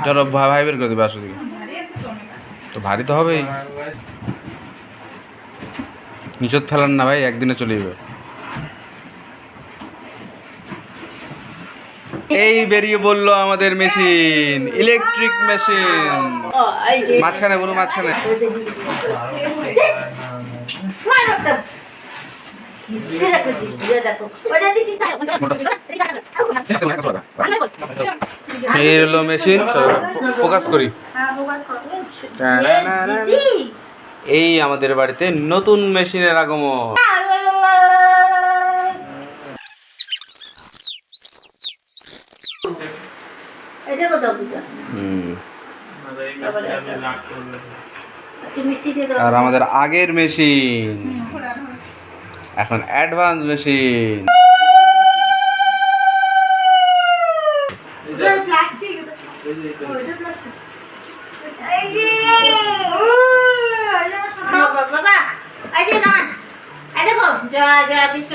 চলো ভাই বের করে দেবে আসো দিকে। তো ভারী তো হবেই, নিচত ফেলান না ভাই, একদিনে চলে যাবে। এই বেরিয়ে বললো আমাদের মেশিন, ইলেকট্রিক মেশিন। মাঝখানে বলো, মাঝখানে। এই হলো মেশিন, ফোকাস করি। এই আমাদের বাড়িতে নতুন মেশিনের আগমন। আর আমাদের আগের মেশিন এখন অ্যাডভান্স মেশিন। বাবা, এই যে না, এই দেখো, যা যা বিশ্ব